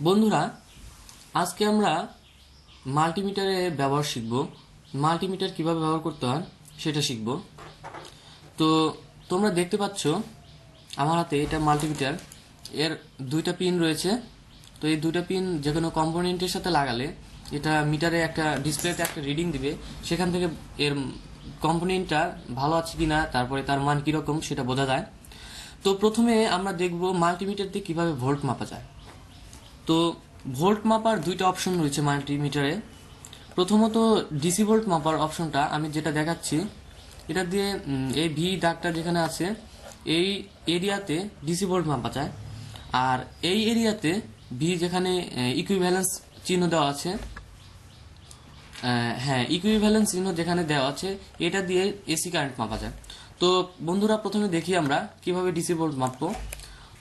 বন্ধুরা, আজকে আমরা মাল্টিমিটারের ব্যবহার শিখব। মাল্টিমিটার কিভাবে ব্যবহার করতে হয় সেটা শিখব। তো তোমরা দেখতে পাচ্ছ আমার হাতে এটা মাল্টিমিটার। এর দুইটা পিন রয়েছে। তো এই দুইটা পিন যে কোনো কম্পোনেন্টের সাথে লাগালে এটা মিটারে একটা ডিসপ্লেতে একটা রিডিং দিবে। সেখান থেকে এর কম্পোনেন্টটা ভালো আছে কিনা, তারপরে তার মান কীরকম সেটা বোঝা যায়। তো প্রথমে আমরা দেখব মাল্টিমিটার দিয়ে কীভাবে ভোল্ট মাপা যায়। তো ভোল্ট মাপার দুইটা অপশন রয়েছে মাল্টিমিটারে। প্রথমত ডিসি ভোল্ট মাপার অপশনটা আমি যেটা দেখাচ্ছি, এটা দিয়ে এই ভি দাগটা যেখানে আছে এই এরিয়াতে ডিসি ভোল্ট মাপা যায়। আর এই এরিয়াতে ভি যেখানে ইকুইভ্যালেন্স চিহ্ন দেওয়া আছে, হ্যাঁ ইকুইভ্যালেন্স চিহ্ন যেখানে দেওয়া আছে এটা দিয়ে এসি কারেন্ট মাপা যায়। তো বন্ধুরা, প্রথমে দেখি আমরা কিভাবে ডিসি ভোল্ট মাপবো।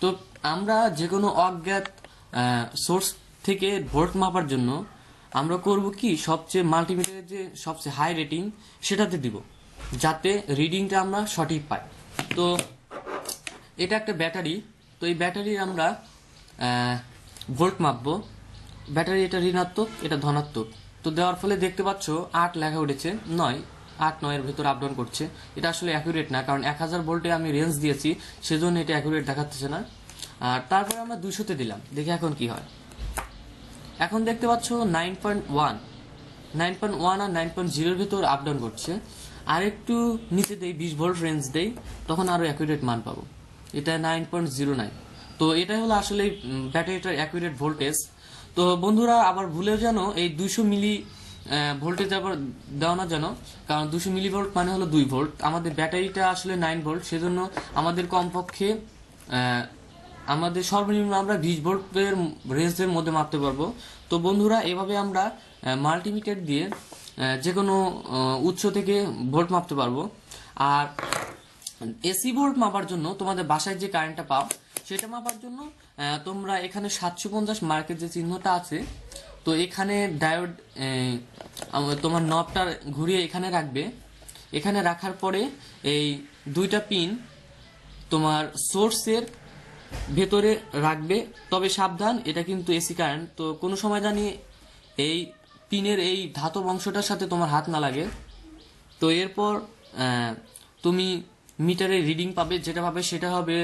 তো আমরা যে কোনো অজ্ঞাত সোর্স থেকে ভোল্ট মাপার জন্য আমরা করব কি, সবচেয়ে মাল্টিমিটারের যে সবচেয়ে হাই রেটিং সেটাতে দিব, যাতে রিডিংটা আমরা সঠিক পাই। তো এটা একটা ব্যাটারি। তো এই ব্যাটারির আমরা ভোল্ট মাপবো। ব্যাটারি এটা ঋণাত্মক, এটা ধনাত্মক। তো দেওয়ার ফলে দেখতে পাচ্ছ 8 লেখা উঠেছে, 8-9 এর ভেতর আপ ডাউন করছে। এটা আসলে অ্যাকুরেট না, কারণ 1000 ভোল্টে আমি রেঞ্জ দিয়েছি, সেজন্য এটা অ্যাকুরেট দেখাচ্ছে না। আর তারপরে আমরা 200-তে দিলাম, দেখি এখন কি হয়। এখন দেখতে পাচ্ছ 9.1 আর 9.0 এর ভেতর আপ ডাউন করছে। আর একটু নিচে দেই, 20 ভোল্ট রেঞ্জ দেই, তখন আরো অ্যাকুরেট মান পাবো। এটা 9.09। তো এটাই হলো আসলে ব্যাটারিটার অ্যাকুরেট ভোল্টেজ। তো বন্ধুরা, আবার ভুলেও যেন এই 200 মিলি ভোল্টেজ আবার দেওয়া না যেন, কারণ 200 মিলি ভোল্ট মানে হলো 2 ভোল্ট। আমাদের ব্যাটারিটা আসলে 9 ভোল্ট, সেজন্য আমাদের কমপক্ষে আমাদের সর্বনিম্ন আমরা 20 ভোল্টের রেঞ্জের মধ্যে মাপতে পারবো। তো বন্ধুরা, এভাবে আমরা মাল্টিমিটার দিয়ে যে কোনো উৎস থেকে ভোল্ট মাপতে পারবো। আর এসি ভোল্ট মাপার জন্য তোমাদের বাসায় যে কারেন্টটা পাও সেটা মাপার জন্য তোমরা এখানে 750 মার্কের যে চিহ্নটা আছে, তো এখানে ডায়োড তোমার নবটা ঘুরিয়ে এখানে রাখবে। এখানে রাখার পরে এই দুইটা পিন তোমার সোর্সের ভেতরে রাখবে। তবে সাবধান, এটা কিন্তু এসি কারেন্ট, তো কোনো সময় জানি এই পিনের এই ধাতব অংশটার সাথে তোমার হাত না লাগে। তো এরপর তুমি মিটারে রিডিং পাবে, যেটা পাবে সেটা হবে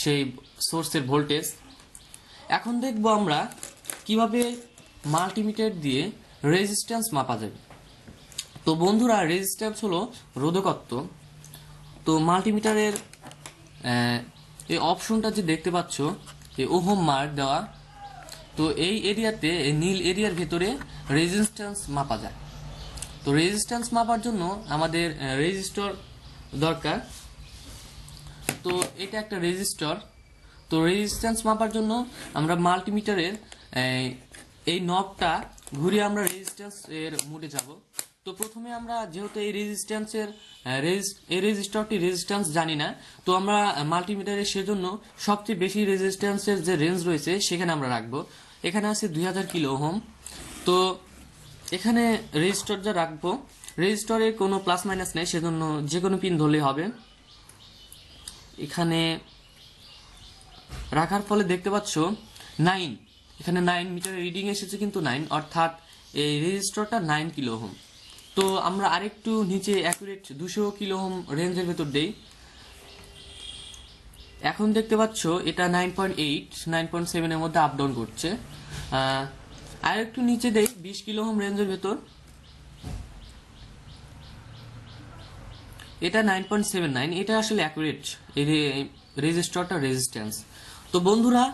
সেই সোর্সের ভোল্টেজ। এখন দেখবো আমরা কিভাবে মাল্টিমিটার দিয়ে রেজিস্ট্যান্স মাপা যাবে। তো বন্ধুরা, রেজিস্ট্যান্স হলো রোধকত্ব। তো মাল্টিমিটারের এই অপশনটা যে দেখতে পাচ্ছ, এই ওহম মার্ক দেওয়া, তো এই এরিয়াতে নীল এরিয়ার ভেতরে রেজিস্ট্যান্স মাপা যায়। তো রেজিস্ট্যান্স মাপার জন্য আমাদের রেজিস্টর দরকার। তো এটা একটা রেজিস্টর। তো রেজিস্ট্যান্স মাপার জন্য আমরা মাল্টিমিটারের এই নবটা ঘুরিয়ে আমরা রেজিস্ট্যান্স এর মোডে যাব। তো প্রথমে আমরা যেহেতু এই রেজিস্ট্যান্সের এই রেজিস্ট্যান্স জানি না, তো আমরা মাল্টিমিটারের সেজন্য সবচেয়ে বেশি রেজিস্ট্যান্সের যে রেঞ্জ রয়েছে সেখানে আমরা রাখবো। এখানে আছে 2000 কিলো ওহম। তো এখানে রেজিস্টর যা রাখবো, রেজিস্টরে কোনো প্লাস মাইনাস নেই, সেজন্য যে কোনো পিন ধরলেই হবে। এখানে রাখার ফলে দেখতে পাচ্ছ 9, এখানে 9 মিটারের রিডিং এসেছে, কিন্তু 9 অর্থাৎ এই রেজিস্টরটা 9 কিলো ওহম। তো আমরা আরেকটু নিচে অ্যাকুরেট 200 কিলো ওহম রেঞ্জের ভেতর দেই। এখন দেখতে পাচ্ছ এটা 9.8 9.7 এর মধ্যে আপ ডাউন করছে। আর একটু নিচে দেই 20 কিলো ওহম রেঞ্জের ভেতর, এটা 9.79। এটা আসলে অ্যাকুরেট এই রেজিস্টরটা রেজিস্ট্যান্স। তো বন্ধুরা,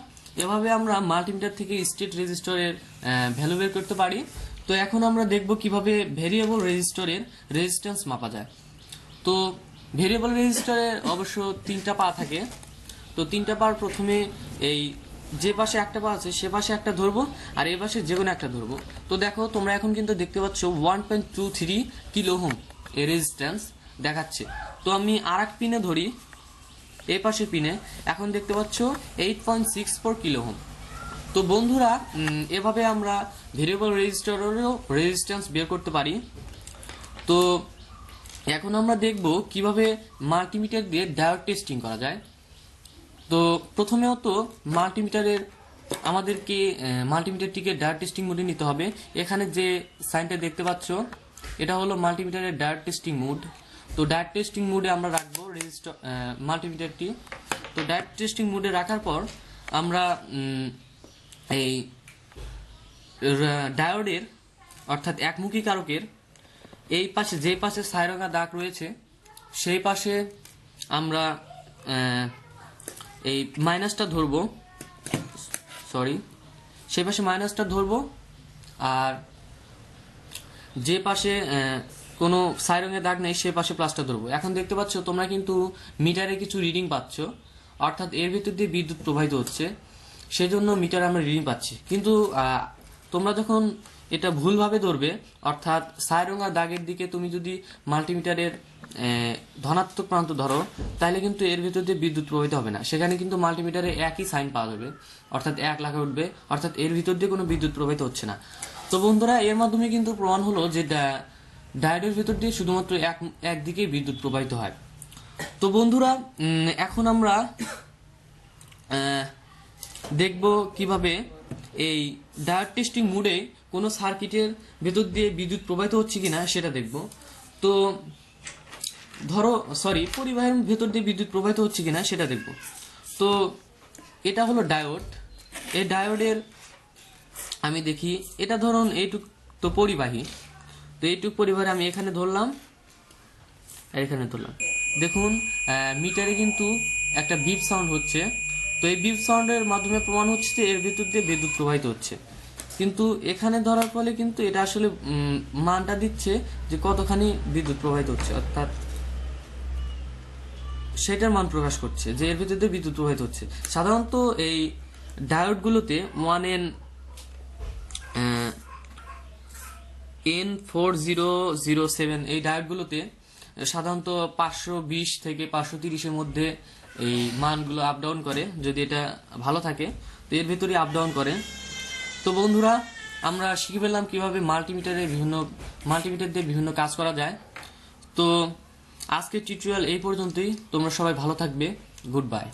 এভাবে আমরা মাল্টিমিটার থেকে স্টেট রেজিস্টরের ভ্যালু বের করতে পারি। তো এখন আমরা দেখব কিভাবে ভেরিয়েবল রেজিস্টরের রেজিস্ট্যান্স মাপা যায়। তো ভেরিয়েবল রেজিস্টরের অবশ্য 3টা পা থাকে। তো 3টা পার প্রথমে এই যে পাশে একটা পা আছে সে পাশে একটা ধরবো, আর এই পাশে যে কোনো একটা ধরবো। তো দেখো, তোমরা এখন কিন্তু দেখতে পাচ্ছ 1.23 কিলো ওহম এর রেজিস্ট্যান্স দেখাচ্ছে। তো আমি আর এক পিনে ধরি, এই পাশে পিনে, এখন দেখতে পাচ্ছ 8.64 কিলো ওহম। তো বন্ধুরা, এভাবে আমরা ভেরিয়েবল রেজিস্টরেরও রেজিস্ট্যান্স বের করতে পারি। তো এখন আমরা দেখব কিভাবে মাল্টিমিটার দিয়ে ডায়োড টেস্টিং করা যায়। তো প্রথমেও তো মাল্টিমিটারের আমাদেরকে মাল্টিমিটারটিকে ডায়োড টেস্টিং মোডে নিতে হবে। এখানে যে সাইনটা দেখতে পাচ্ছ এটা হলো মাল্টিমিটারের ডায়োড টেস্টিং মোড। তো ডায়োড টেস্টিং মোডে আমরা রাখবো রেজিস্টার মাল্টিমিটারটি। তো ডায়োড টেস্টিং মোডে রাখার পর আমরা এই ডায়োডের অর্থাৎ একমুখী কারকের এই পাশে যে পাশে ছায়ারঙা দাগ রয়েছে সেই পাশে আমরা এই মাইনাসটা ধরবো, সেই পাশে মাইনাসটা ধরবো, আর যে পাশে কোনো ছায়ারঙের দাগ নেই সে পাশে প্লাসটা ধরবো। এখন দেখতে পাচ্ছ তোমরা কিন্তু মিটারে কিছু রিডিং পাচ্ছ, অর্থাৎ এর ভিতর দিয়ে বিদ্যুৎ প্রবাহিত হচ্ছে, সেজন্য মিটারে আমরা রিডিং পাচ্ছি। কিন্তু তোমরা যখন এটা ভুলভাবে ধরবে, অর্থাৎ ছায়ারঙা দাগের দিকে তুমি যদি মাল্টিমিটারের ধনাত্মক প্রান্ত ধরো, তাহলে কিন্তু এর ভিতর দিয়ে বিদ্যুৎ প্রবাহিত হবে না, সেখানে কিন্তু মাল্টিমিটারে একই সাইন পাওয়া যাবে, অর্থাৎ 1 লেখা উঠবে, অর্থাৎ এর ভিতর দিয়ে কোনো বিদ্যুৎ প্রবাহিত হচ্ছে না। তো বন্ধুরা, এর মাধ্যমে কিন্তু প্রমাণ হলো যে ডায়োডের ভিতর দিয়ে শুধুমাত্র একদিকেই বিদ্যুৎ প্রবাহিত হয়। তো বন্ধুরা, এখন আমরা দেখব কিভাবে এই ডায়োড টেস্টিং মোডে কোনো সার্কিটের ভেতর দিয়ে বিদ্যুৎ প্রবাহিত হচ্ছে কিনা সেটা দেখব। তো পরিবাহের ভেতর দিয়ে বিদ্যুৎ প্রবাহিত হচ্ছে কিনা সেটা দেখব। তো এটা হলো ডায়োড। এই ডায়োডের আমি দেখি, এটা ধরুন এইটুক তো পরিবাহী, তো এইটুক পরিবাহে আমি এখানে ধরলাম, দেখুন মিটারে কিন্তু একটা বিপ সাউন্ড হচ্ছে। তো এই বিপ সাউন্ডের মাধ্যমে প্রমাণ হচ্ছে যে এর ভিতর দিয়ে বিদ্যুৎ প্রবাহিত হচ্ছে, কিন্তু এখানে ধরার ফলে কিন্তু এটা আসলে মানটা দিচ্ছে যে কতখানি বিদ্যুৎ প্রবাহিত হচ্ছে, অর্থাৎ সেটার মান প্রকাশ করছে যে এর ভিতর দিয়ে বিদ্যুৎ প্রবাহিত হচ্ছে। সাধারণত এই ডায়োডগুলোতে 1N4007 এই ডায়োডগুলোতে সাধারণত 520 থেকে 530-এর মধ্যে এই মানগুলো আপ ডাউন করে, যদি এটা ভালো থাকে তো এর ভিতরে আপ ডাউন করে। তো বন্ধুরা, আমরা শিখে ফেললাম কিভাবে মাল্টিমিটার দিয়ে বিভিন্ন কাজ করা যায়। তো আজকের টিউটোরিয়াল এই পর্যন্তই। তোমরা সবাই ভালো থাকবে। Good bye.